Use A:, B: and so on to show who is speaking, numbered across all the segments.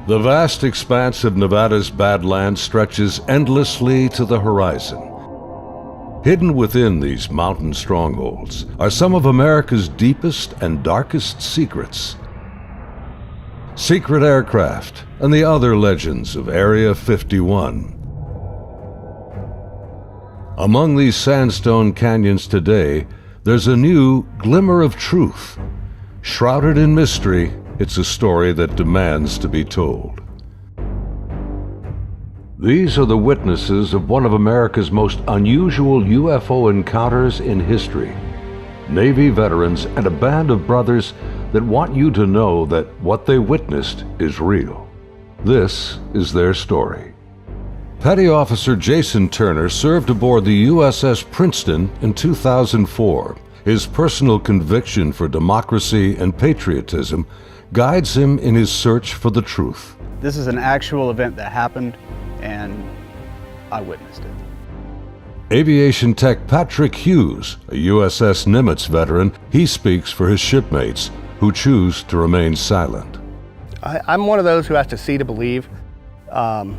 A: The vast expanse of Nevada's Badlands stretches endlessly to the horizon. Hidden within these mountain strongholds are some of America's deepest and darkest secrets. Secret aircraft and the other legends of Area 51. Among these sandstone canyons today, there's a new glimmer of truth. Shrouded in mystery, it's a story that demands to be told. These are the witnesses of one of America's most unusual UFO encounters in history. Navy veterans and a band of brothers that want you to know that what they witnessed is real. This is their story. Petty Officer Jason Turner served aboard the USS Princeton in 2004. His personal conviction for democracy and patriotism guides him in his search for the truth.
B: This is an actual event that happened, and I witnessed it.
A: Aviation tech Patrick Hughes, a USS Nimitz veteran, he speaks for his shipmates who choose to remain silent.
C: I'm one of those who has to see to believe, and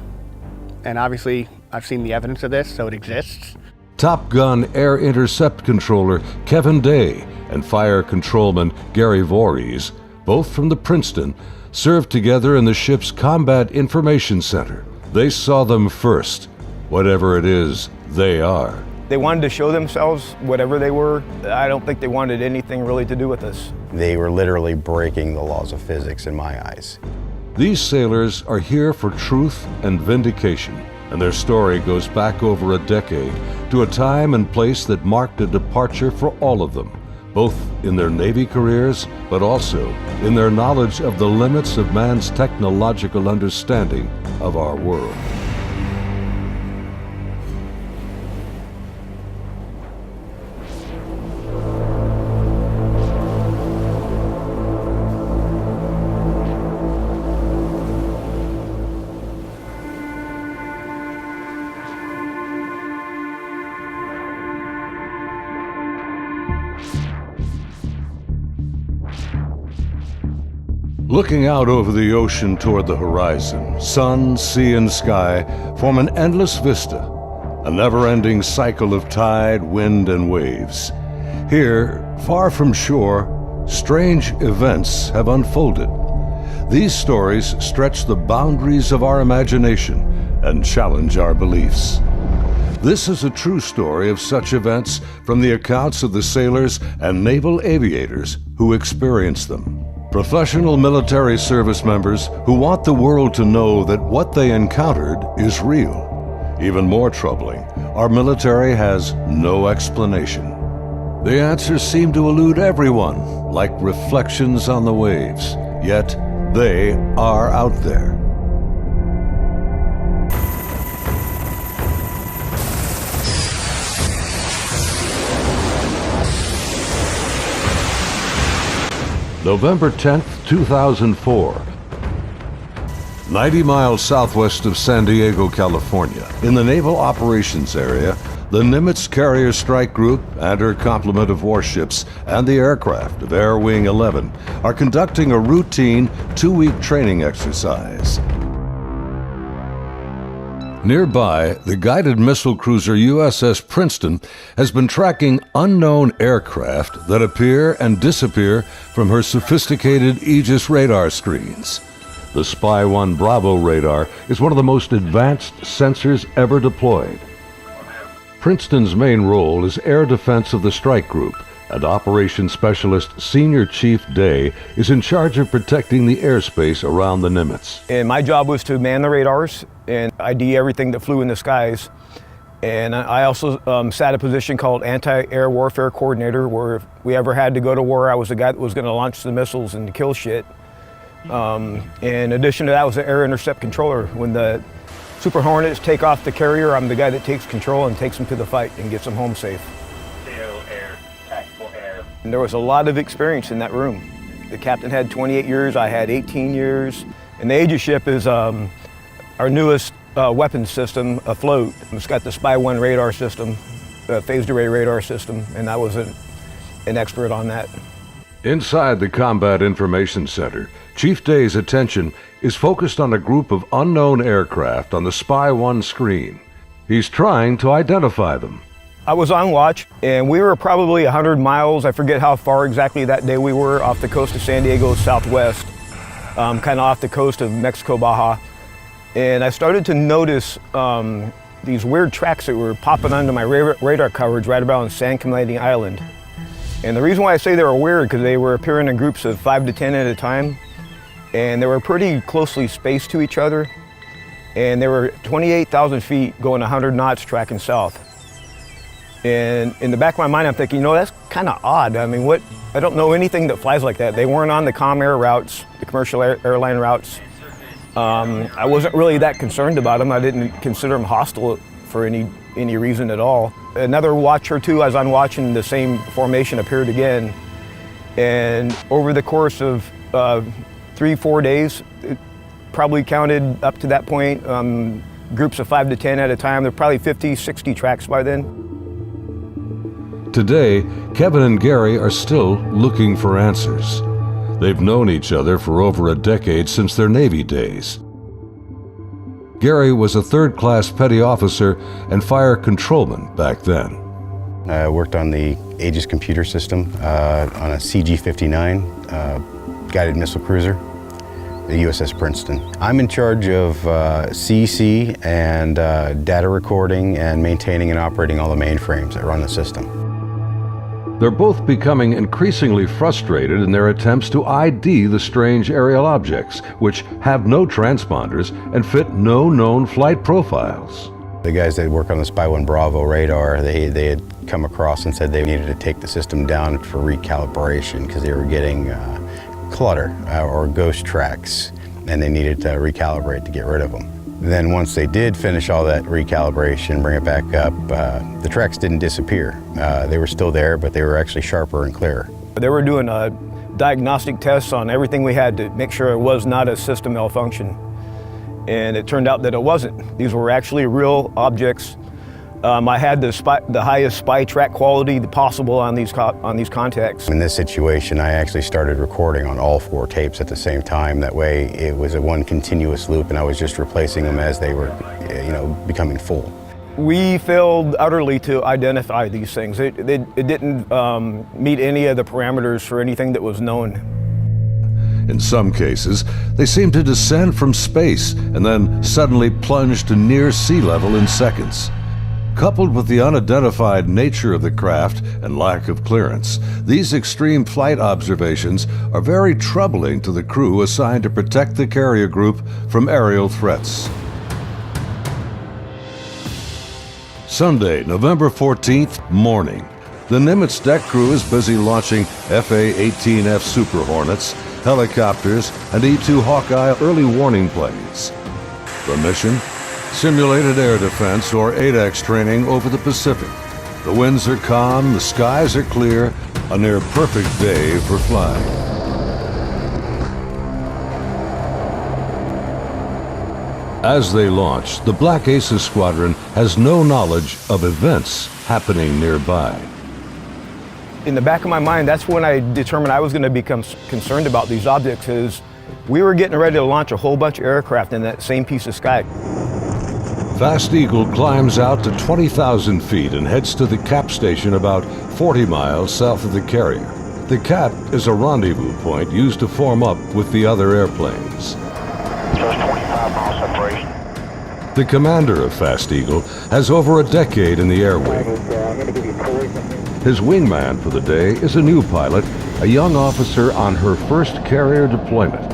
C: obviously I've seen the evidence of this, so it exists.
A: Top Gun Air Intercept Controller Kevin Day and Fire Controlman Gary Voorhees, both from the Princeton, served together in the ship's Combat Information Center. They saw them first, whatever it is they are.
D: They wanted to show themselves, whatever they were. I don't think they wanted anything really to do with us.
E: They were literally breaking the laws of physics in my eyes.
A: These sailors are here for truth and vindication, and their story goes back over a decade to a time and place that marked a departure for all of them, both in their Navy careers, but also in their knowledge of the limits of man's technological understanding of our world. Looking out over the ocean toward the horizon, sun, sea, and sky form an endless vista, a never-ending cycle of tide, wind, and waves. Here, far from shore, strange events have unfolded. These stories stretch the boundaries of our imagination and challenge our beliefs. This is a true story of such events from the accounts of the sailors and naval aviators who experienced them. Professional military service members who want the world to know that what they encountered is real. Even more troubling, our military has no explanation. The answers seem to elude everyone, like reflections on the waves, yet they are out there. November 10th, 2004. 90 miles southwest of San Diego, California, in the Naval Operations Area, the Nimitz Carrier Strike Group and her complement of warships and the aircraft of Air Wing 11 are conducting a routine 2-week training exercise. Nearby, the guided missile cruiser USS Princeton has been tracking unknown aircraft that appear and disappear from her sophisticated Aegis radar screens. The Spy-1 Bravo radar is one of the most advanced sensors ever deployed. Princeton's main role is air defense of the strike group, and Operations Specialist Senior Chief Day is in charge of protecting the airspace around the Nimitz.
D: And my job was to man the radars and ID everything that flew in the skies. And I also sat a position called Anti-Air Warfare Coordinator, where if we ever had to go to war, I was the guy that was going to launch the missiles and kill shit. In addition to that, I was the Air Intercept Controller. When the Super Hornets take off the carrier, I'm the guy that takes control and takes them to the fight and gets them home safe. And there was a lot of experience in that room. The captain had 28 years, I had 18 years. And the Aegis ship is our newest weapons system afloat. It's got the Spy-1 radar system, phased array radar system, and I was an expert on that.
A: Inside the Combat Information Center, Chief Day's attention is focused on a group of unknown aircraft on the Spy-1 screen. He's trying to identify them.
D: I was on watch, and we were probably 100 miles, I forget how far exactly that day we were, off the coast of San Diego southwest, kind of off the coast of Mexico, Baja. And I started to notice these weird tracks that were popping onto my radar coverage right about San Clemente Island. And the reason why I say they were weird, because they were appearing in groups of 5 to 10 at a time, and they were pretty closely spaced to each other, and they were 28,000 feet going 100 knots tracking south. And in the back of my mind, I'm thinking, you know, that's kind of odd. I mean, I don't know anything that flies like that. They weren't on the comm air routes, the commercial airline routes. I wasn't really that concerned about them. I didn't consider them hostile for any reason at all. Another watch or two, as I'm watching, the same formation appeared again. And over the course of 3-4 days, it probably counted up to that point, groups of 5 to 10 at a time. There were probably 50, 60 tracks by then.
A: Today, Kevin and Gary are still looking for answers. They've known each other for over a decade since their Navy days. Gary was a third-class petty officer and fire controlman back then.
E: I worked on the Aegis computer system on a CG-59 guided missile cruiser, the USS Princeton. I'm in charge of CEC and data recording and maintaining and operating all the mainframes that run the system.
A: They're both becoming increasingly frustrated in their attempts to ID the strange aerial objects, which have no transponders and fit no known flight profiles.
E: The guys that work on the Spy-1 Bravo radar, they had come across and said they needed to take the system down for recalibration because they were getting clutter or ghost tracks, and they needed to recalibrate to get rid of them. Then once they did finish all that recalibration, bring it back up, the tracks didn't disappear. They were still there, but they were actually sharper and clearer.
D: They were doing diagnostic tests on everything we had to make sure it was not a system malfunction. And it turned out that it wasn't. These were actually real objects. I had the highest spy track quality possible on these contacts.
E: In this situation, I actually started recording on all 4 tapes at the same time. That way, it was a one continuous loop, and I was just replacing them as they were, becoming full.
D: We failed utterly to identify these things. It didn't meet any of the parameters for anything that was known.
A: In some cases, they seem to descend from space and then suddenly plunge to near sea level in seconds. Coupled with the unidentified nature of the craft and lack of clearance, these extreme flight observations are very troubling to the crew assigned to protect the carrier group from aerial threats. Sunday, November 14th, morning. The Nimitz deck crew is busy launching FA-18F Super Hornets, helicopters, and E-2 Hawkeye early warning planes. The mission? Simulated air defense, or ADEX training over the Pacific. The winds are calm, the skies are clear, a near perfect day for flying. As they launch, the Black Aces squadron has no knowledge of events happening nearby.
D: In the back of my mind, that's when I determined I was going to become concerned about these objects, is we were getting ready to launch a whole bunch of aircraft in that same piece of sky.
A: Fast Eagle climbs out to 20,000 feet and heads to the cap station about 40 miles south of the carrier. The cap is a rendezvous point used to form up with the other airplanes.
F: Just 25 miles separation.
A: The commander of Fast Eagle has over a decade in the air wing. His wingman for the day is a new pilot, a young officer on her first carrier deployment.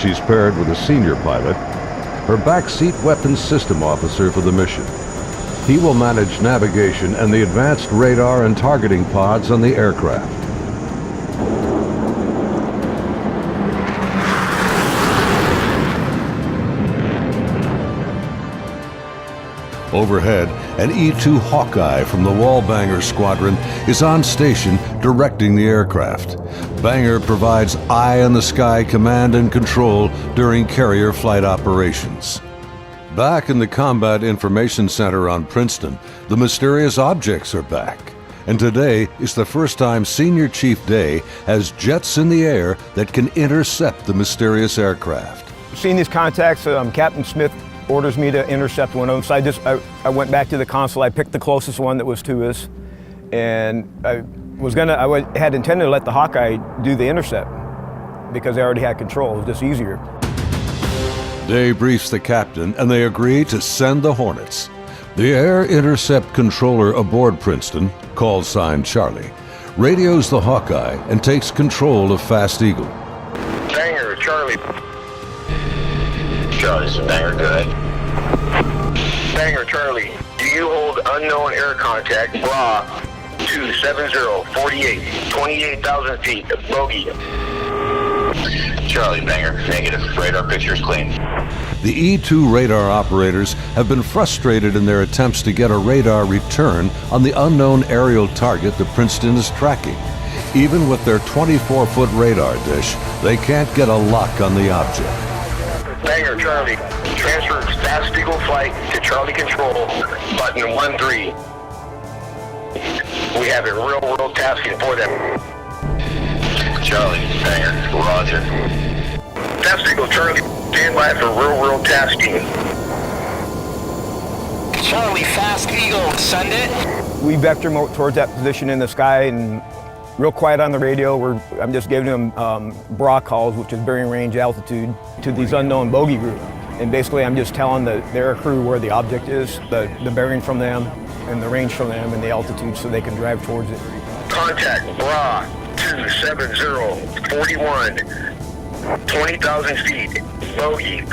A: She's paired with a senior pilot, her backseat weapons system officer for the mission. He will manage navigation and the advanced radar and targeting pods on the aircraft. Overhead, an E-2 Hawkeye from the Wallbanger Squadron is on station directing the aircraft. Banger provides eye-in-the-sky command and control during carrier flight operations. Back in the Combat Information Center on Princeton, the mysterious objects are back. And today is the first time Senior Chief Day has jets in the air that can intercept the mysterious aircraft.
D: Seeing these contacts, Captain Smith orders me to intercept one of them. So I went back to the console. I picked the closest one that was to us, and I had intended to let the Hawkeye do the intercept because they already had control. It was just easier.
A: Day briefs the captain, and they agree to send the Hornets. The air intercept controller aboard Princeton, call sign Charlie, radios the Hawkeye and takes control of Fast Eagle.
F: Banger, Charlie. Charlie, this is Banger, good. Banger, Charlie. Do you hold unknown air contact, bra, 27048, 28,000 feet, bogey. Charlie, Banger, negative. Radar picture is clean.
A: The E-2 radar operators have been frustrated in their attempts to get a radar return on the unknown aerial target that Princeton is tracking. Even with their 24-foot radar dish, they can't get a lock on the object.
F: Banger, Charlie. Transfer Fast Eagle flight to Charlie Control, button 13. We have a real-world tasking for them. Charlie, Banger, roger. Fast Eagle, Charlie, stand by for real-world tasking.
G: Charlie, Fast Eagle, send it.
D: We vector towards that position in the sky, and real quiet on the radio. I'm just giving them bra calls, which is bearing range altitude, to these unknown bogey group. And basically I'm just telling their crew where the object is, the bearing from them, and the range from them, and the altitude so they can drive towards it.
F: Contact bra 27041, 20,000 feet, bogey,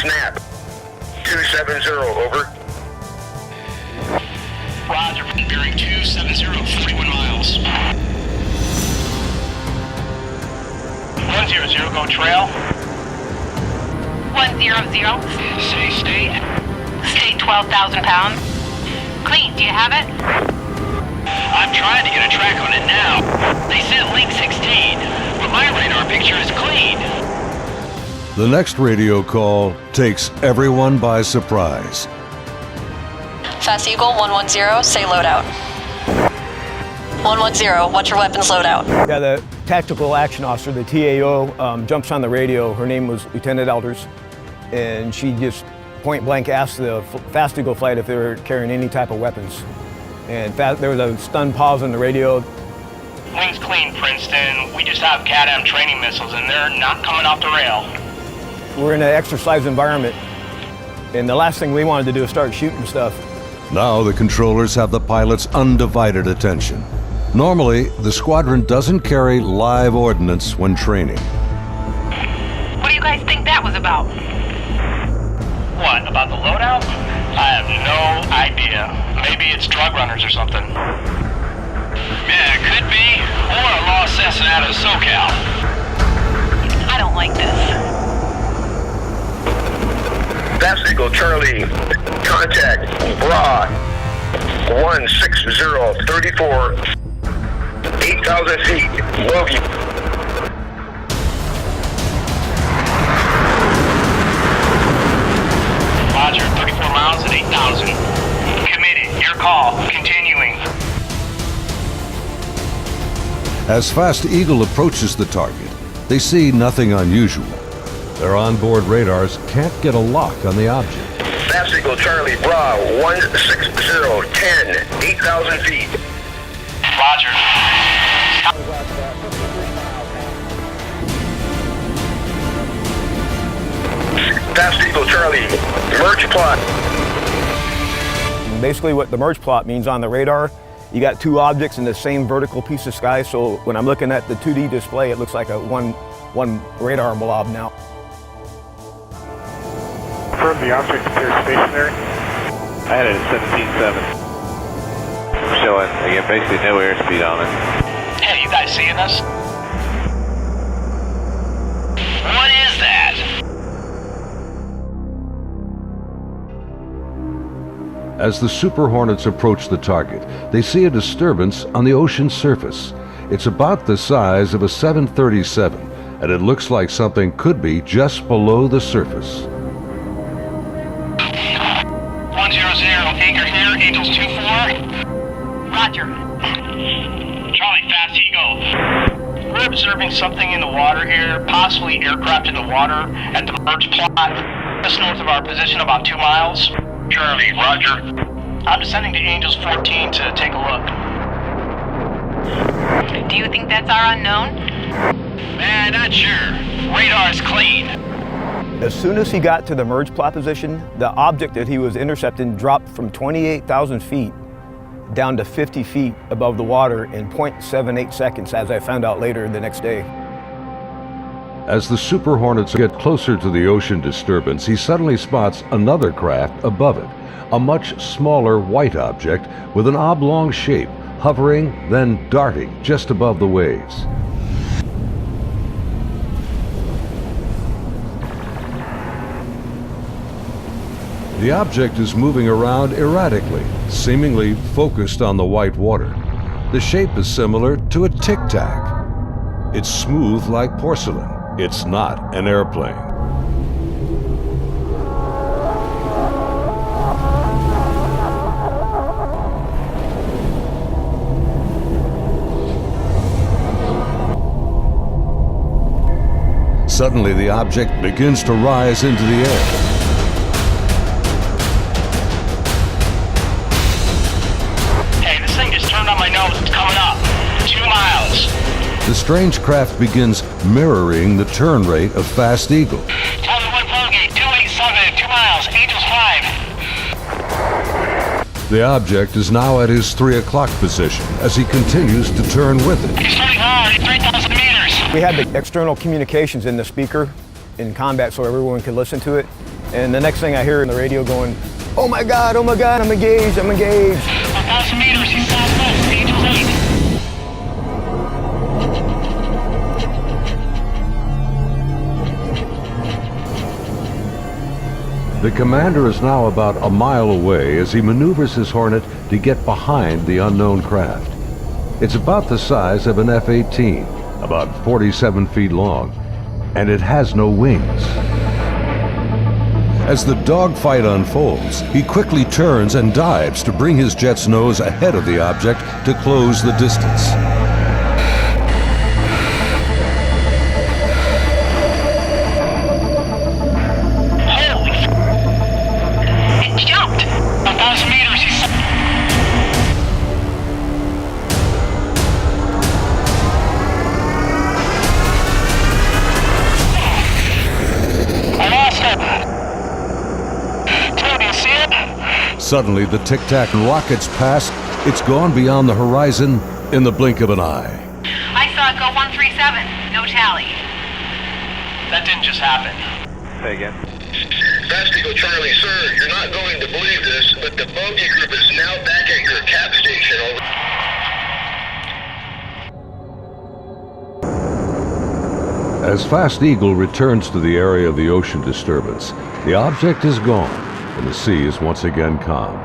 F: snap, 270, over.
G: Roger, bearing 270, 41 miles. 100, go trail.
H: 100.
G: Say state.
H: State 12,000 pounds. Clean, do you have it?
G: I'm trying to get a track on it now. They sent link 16, but my radar picture is clean.
A: The next radio call takes everyone by surprise.
I: Fast Eagle 110, say loadout. 110, what's your weapons loadout?
D: Yeah, the tactical action officer, the TAO, jumps on the radio. Her name was Lieutenant Elders, and she just point blank asked the Fast Eagle flight if they were carrying any type of weapons. And there was a stunned pause on the radio.
G: Wings clean, Princeton. We just have CADAM training missiles, and they're not coming off the rail.
D: We're in an exercise environment, and the last thing we wanted to do is start shooting stuff.
A: Now the controllers have the pilot's undivided attention. Normally, the squadron doesn't carry live ordnance when training.
H: What do you guys think that was about?
G: What, about the loadout? I have no idea. Maybe it's drug runners or something. Yeah, it could be. Or a lost Cessna out of SoCal.
H: I don't like this.
F: Fast Eagle, Charlie, contact bra 16034, 8,000 feet, bogey.
G: Roger, 34 miles at 8,000. Committed, your call, continuing.
A: As Fast Eagle approaches the target, they see nothing unusual. Their onboard radars can't get a lock on the object.
F: Fast Eagle, Charlie, bra 16010, 8,000 feet.
G: Roger.
F: Fast Eagle, Charlie, merge plot.
D: Basically what the merge plot means on the radar, you got two objects in the same vertical piece of sky, so when I'm looking at the 2D display, it looks like a one radar blob now.
J: Confirm the object appears stationary.
K: I had it at 17.7. Showing, again, basically no airspeed on it.
G: Hey, you guys seeing us? What is that?
A: As the Super Hornets approach the target, they see a disturbance on the ocean surface. It's about the size of a 737, and it looks like something could be just below the surface.
G: 100, anchor here, Angels 24.
H: Roger.
G: observing something in the water here, possibly aircraft in the water at the merge plot, just north of our position, about 2 miles.
F: Charlie, roger.
G: I'm descending to Angels 14 to take a look.
H: Do you think that's our unknown?
G: Man, not sure. Radar's clean.
D: As soon as he got to the merge plot position, the object that he was intercepting dropped from 28,000 feet down to 50 feet above the water in 0.78 seconds, as I found out later the next day.
A: As the Super Hornets get closer to the ocean disturbance, he suddenly spots another craft above it, a much smaller white object with an oblong shape, hovering, then darting just above the waves. The object is moving around erratically, seemingly focused on the white water. The shape is similar to a tic-tac. It's smooth like porcelain. It's not an airplane. Suddenly, the object begins to rise into the air.
G: It's coming up. 2 miles.
A: The strange craft begins mirroring the turn rate of Fast Eagle.
G: Tower 1 Polgate, 287, 2 miles, Angels 5.
A: The object is now at his 3 o'clock position as he continues to turn with it.
G: He's turning hard at 3,000 meters.
D: We had the external communications in the speaker in combat so everyone could listen to it. And the next thing I hear in the radio going, oh my God, I'm engaged, I'm engaged.
G: 1,000 meters, he's southwest, Angels 8.
A: The commander is now about a mile away as he maneuvers his Hornet to get behind the unknown craft. It's about the size of an F-18, about 47 feet long, and it has no wings. As the dogfight unfolds, he quickly turns and dives to bring his jet's nose ahead of the object to close the distance.
G: Holy f***. It jumped. 1,000 meters, he's... I lost it.
A: Suddenly, the tic-tac rockets past. It's gone beyond the horizon in the blink of an eye.
H: I saw it go 137. No tally.
G: That didn't just happen.
K: Say again.
F: Fast Eagle Charlie, sir, you're not going to believe this, but the bogey group is now back at your cap station. Over.
A: As Fast Eagle returns to the area of the ocean disturbance, the object is gone, and the sea is once again calm.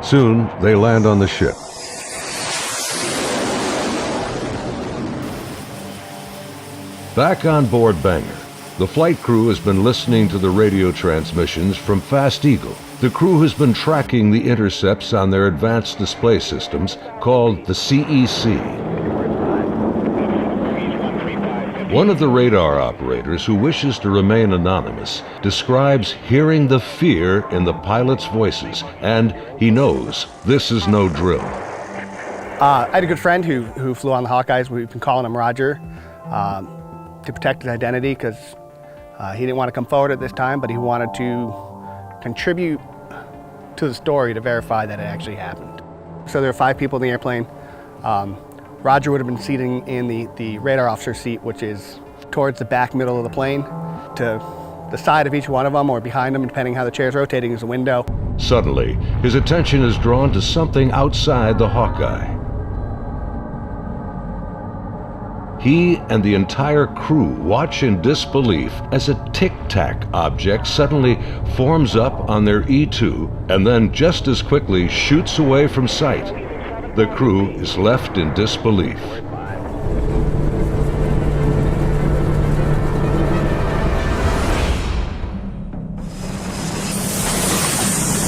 A: Soon, they land on the ship. Back on board Banger, the flight crew has been listening to the radio transmissions from Fast Eagle. The crew has been tracking the intercepts on their advanced display systems called the CEC. One of the radar operators, who wishes to remain anonymous, describes hearing the fear in the pilots' voices, and he knows this is no drill.
C: I had a good friend who flew on the Hawkeyes. We've been calling him Roger to protect his identity because he didn't want to come forward at this time, but he wanted to contribute to the story to verify that it actually happened. So there were 5 people in the airplane. Roger would have been sitting in the radar officer seat, which is towards the back middle of the plane. To the side of each one of them or behind them, depending how the chair's rotating, is a window.
A: Suddenly, his attention is drawn to something outside the Hawkeye. He and the entire crew watch in disbelief as a tic-tac object suddenly forms up on their E2 and then just as quickly shoots away from sight. The crew is left in disbelief.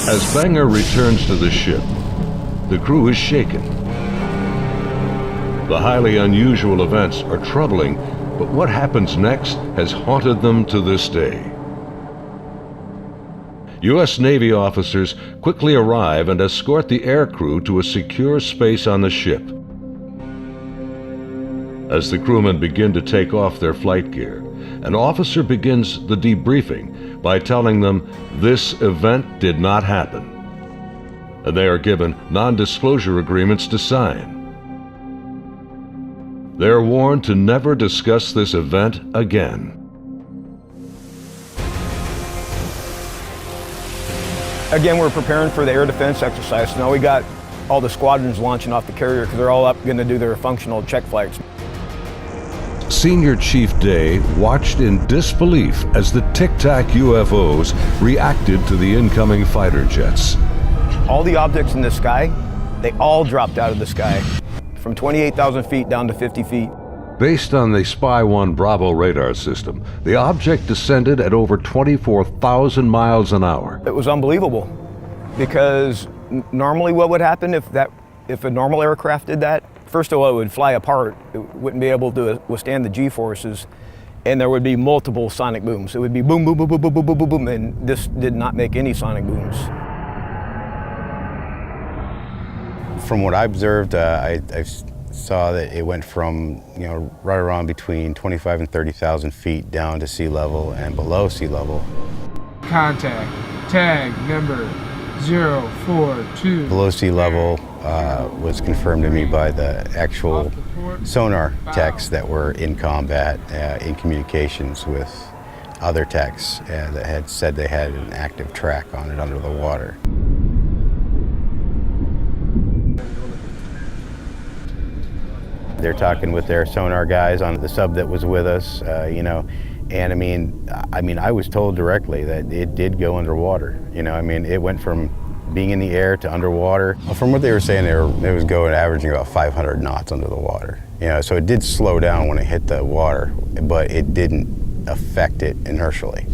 A: As Banger returns to the ship, the crew is shaken. The highly unusual events are troubling, but what happens next has haunted them to this day. U.S. Navy officers quickly arrive and escort the aircrew to a secure space on the ship. As the crewmen begin to take off their flight gear, an officer begins the debriefing by telling them this event did not happen, and they are given non-disclosure agreements to sign. They're warned to never discuss this event again.
D: Again, we're preparing for the air defense exercise. So now we got all the squadrons launching off the carrier because they're all up going to do their functional check flights.
A: Senior Chief Day watched in disbelief as the Tic Tac UFOs reacted to the incoming fighter jets.
D: All the objects in the sky, they all dropped out of the sky. From 28,000 feet down to 50 feet.
A: Based on the Spy-1 Bravo radar system, the object descended at over 24,000 miles an hour.
D: It was unbelievable because normally what would happen if a normal aircraft did that, first of all, it would fly apart. It wouldn't be able to withstand the G-forces, and there would be multiple sonic booms. It would be boom, boom, boom, boom, boom, boom, boom, boom, boom, and this did not make any sonic booms.
E: From what I observed, I saw that it went from, right around between 25 and 30,000 feet down to sea level and below sea level.
L: Contact, tag number 042.
E: Below sea level was confirmed to me by the actual sonar techs that were in combat, in communications with other techs that had said they had an active track on it under the water. They're talking with their sonar guys on the sub that was with us, and I was told directly that it did go underwater. It went from being in the air to underwater. From what they were saying, it was going averaging about 500 knots under the water. So it did slow down when it hit the water, but it didn't affect it inertially.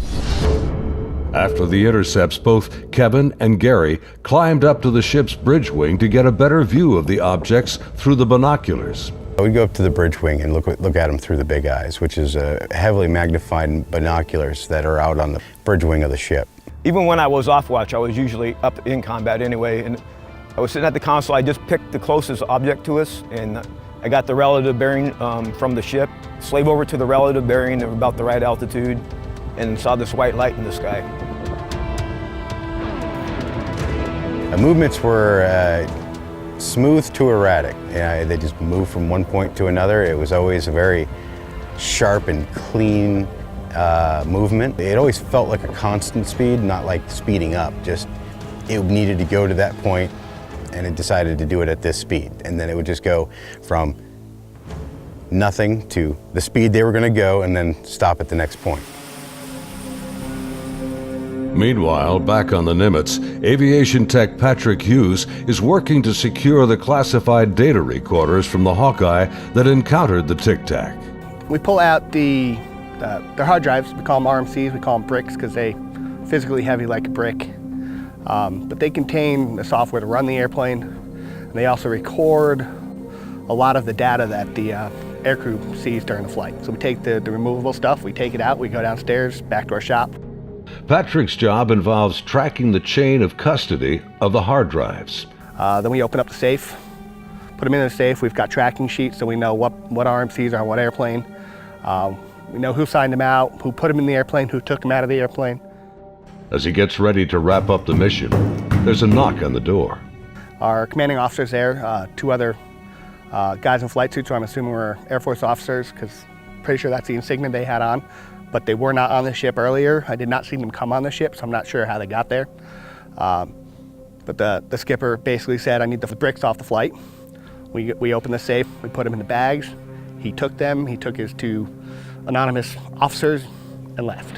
A: After the intercepts, both Kevin and Gary climbed up to the ship's bridge wing to get a better view of the objects through the binoculars.
E: We'd go up to the bridge wing and look at them through the big eyes, which is heavily magnified binoculars that are out on the bridge wing of the ship.
D: Even when I was off watch, I was usually up in combat anyway, and I was sitting at the console. I just picked the closest object to us, and I got the relative bearing from the ship, slave over to the relative bearing of about the right altitude, and saw this white light in the sky.
E: The movements were smooth to erratic. They just moved from one point to another. It was always a very sharp and clean movement. It always felt like a constant speed, not like speeding up. Just it needed to go to that point, and it decided to do it at this speed. And then it would just go from nothing to the speed they were going to go, and then stop at the next point.
A: Meanwhile, back on the Nimitz, aviation tech Patrick Hughes is working to secure the classified data recorders from the Hawkeye that encountered the Tic Tac.
C: We pull out their hard drives. We call them RMCs. We call them bricks because they physically heavy like a brick. But they contain the software to run the airplane. And they also record a lot of the data that the aircrew sees during the flight. So we take the removable stuff, we take it out, we go downstairs, back to our shop.
A: Patrick's job involves tracking the chain of custody of the hard drives.
C: Then we open up the safe, put them in the safe. We've got tracking sheets so we know what RMCs are on what airplane. We know who signed them out, who put them in the airplane, who took them out of the airplane. As
A: he gets ready to wrap up the mission, there's a knock on the door.
C: Our commanding officer's there, two other guys in flight suits, so I'm assuming we're Air Force officers because I'm pretty sure that's the insignia they had on. But they were not on the ship earlier. I did not see them come on the ship, so I'm not sure how they got there. But the skipper basically said, I need the bricks off the flight. We opened the safe, we put them in the bags. He took them, he took his two anonymous officers and left.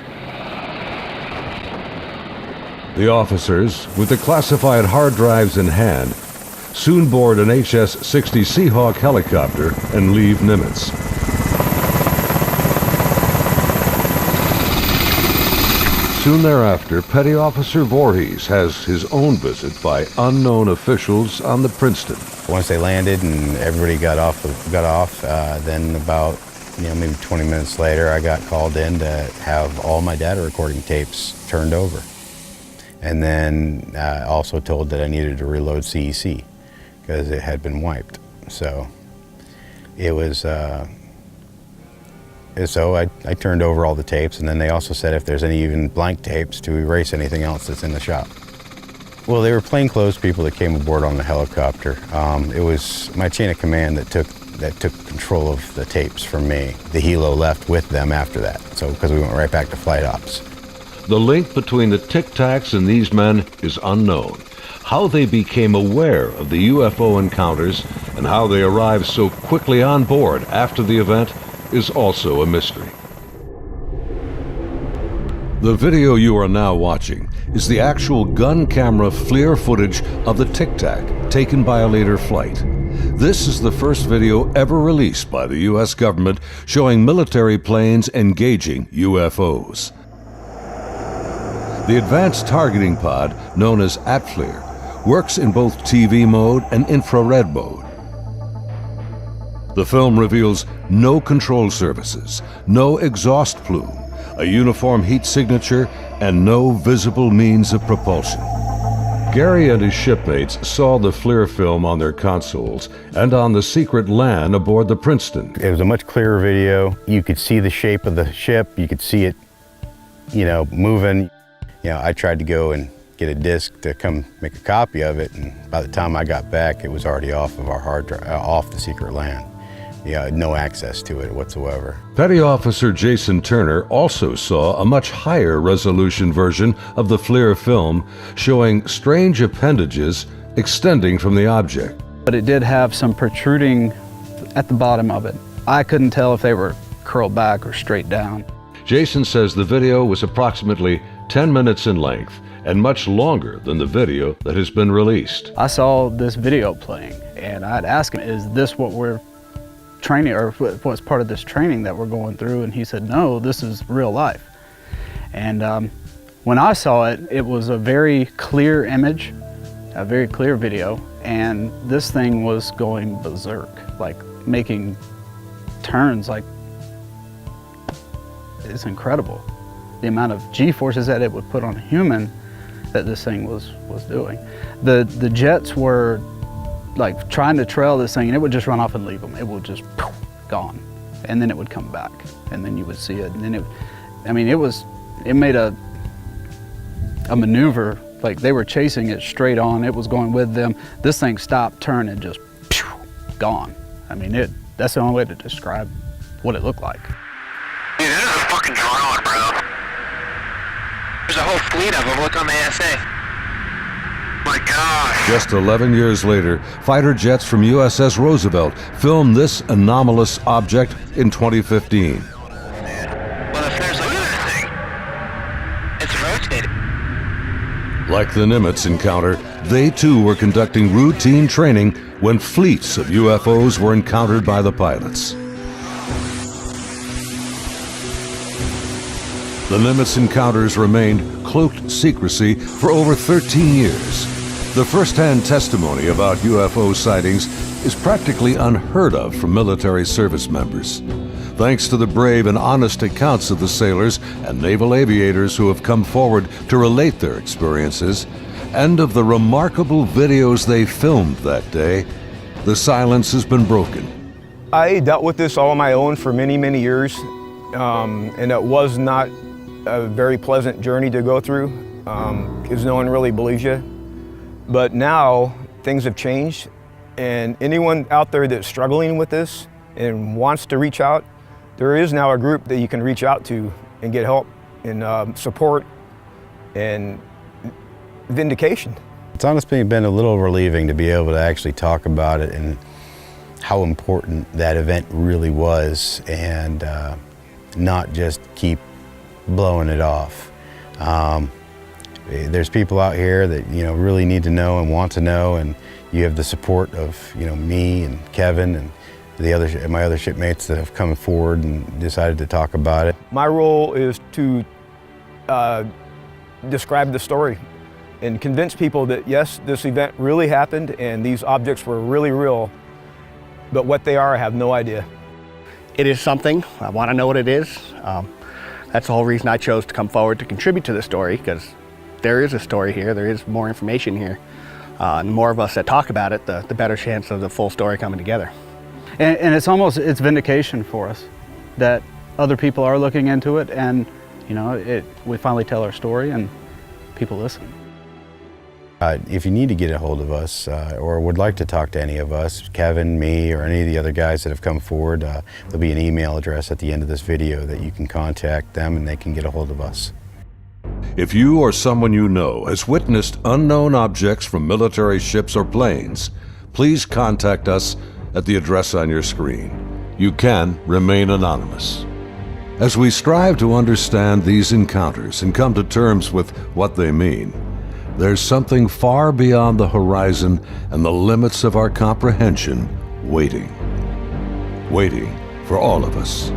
A: The officers, with the classified hard drives in hand, soon board an HS-60 Seahawk helicopter and leave Nimitz. Soon thereafter, Petty Officer Voorhees has his own visit by unknown officials on the Princeton.
E: Once they landed and everybody got off, then about maybe 20 minutes later, I got called in to have all my data recording tapes turned over. And then also told that I needed to reload CEC because it had been wiped. So it was, so I turned over all the tapes, and then they also said if there's any even blank tapes to erase anything else that's in the shop. Well, they were plainclothes people that came aboard on the helicopter. It was my chain of command that took control of the tapes from me. The helo left with them after that, so because we went right back to flight ops.
A: The link between the Tic Tacs and these men is unknown. How they became aware of the UFO encounters and how they arrived so quickly on board after the event is also a mystery. The video you are now watching is the actual gun camera FLIR footage of the Tic Tac taken by a later flight. This is the first video ever released by the U.S. government showing military planes engaging UFOs. The advanced targeting pod, known as ATFLIR, works in both TV mode and infrared mode. The film reveals no control surfaces, no exhaust plume, a uniform heat signature, and no visible means of propulsion. Gary and his shipmates saw the FLIR film on their consoles and on the secret LAN aboard the Princeton.
E: It was a much clearer video. You could see the shape of the ship. You could see it, moving. I tried to go and get a disc to come make a copy of it, and by the time I got back, it was already off of our hard drive, off the secret LAN. No access to it whatsoever.
A: Petty Officer Jason Turner also saw a much higher resolution version of the FLIR film showing strange appendages extending from the object.
B: But it did have some protruding at the bottom of it. I couldn't tell if they were curled back or straight down.
A: Jason says the video was approximately 10 minutes in length and much longer than the video that has been released.
B: I saw this video playing and I'd ask him, is this what we're training, or what's part of this training that we're going through? And he said, no, this is real life. And when I saw it, it was a very clear image, a very clear video, and this thing was going berserk, like making turns, like, it's incredible. The amount of G-forces that it would put on a human that this thing was doing. The jets were like trying to trail this thing, and it would just run off and leave them. It would just gone, and then it would come back, and then you would see it, and then it made a maneuver, like they were chasing it straight on. It was going with them. This thing stopped, turned, and just gone. That's the only way to describe what it looked like.
F: Dude, this is a fucking drone, bro. There's a whole fleet of them. Look on the ASA. My gosh.
A: Just 11 years later, fighter jets from USS Roosevelt filmed this anomalous object in 2015.
F: Well, if there's a thing, it's rotating.
A: Like the Nimitz encounter, they too were conducting routine training when fleets of UFOs were encountered by the pilots. The Nimitz encounters remained cloaked secrecy for over 13 years. The first-hand testimony about UFO sightings is practically unheard of from military service members. Thanks to the brave and honest accounts of the sailors and naval aviators who have come forward to relate their experiences, and of the remarkable videos they filmed that day, the silence has been broken.
D: I dealt with this all on my own for many, many years, and it was not a very pleasant journey to go through, because no one really believes you. But now things have changed, and anyone out there that's struggling with this and wants to reach out, there is now a group that you can reach out to and get help and support and vindication.
E: It's honestly been a little relieving to be able to actually talk about it and how important that event really was, and not just keep blowing it off. There's people out here that really need to know and want to know, and you have the support of me and Kevin and my other shipmates that have come forward and decided to talk about it.
D: My role is to describe the story and convince people that yes, this event really happened and these objects were really real, but what they are, I have no idea.
C: It is something. I want to know what it is. That's the whole reason I chose to come forward to contribute to the story, because there is a story here, there is more information here. And the more of us that talk about it, the better chance of the full story coming together.
B: And it's vindication for us that other people are looking into it, and you know, we finally tell our story and people listen.
E: If you need to get a hold of us or would like to talk to any of us, Kevin, me, or any of the other guys that have come forward, there'll be an email address at the end of this video that you can contact them and they can get a hold of us.
A: If you or someone you know has witnessed unknown objects from military ships or planes, please contact us at the address on your screen. You can remain anonymous. As we strive to understand these encounters and come to terms with what they mean, there's something far beyond the horizon and the limits of our comprehension waiting for all of us.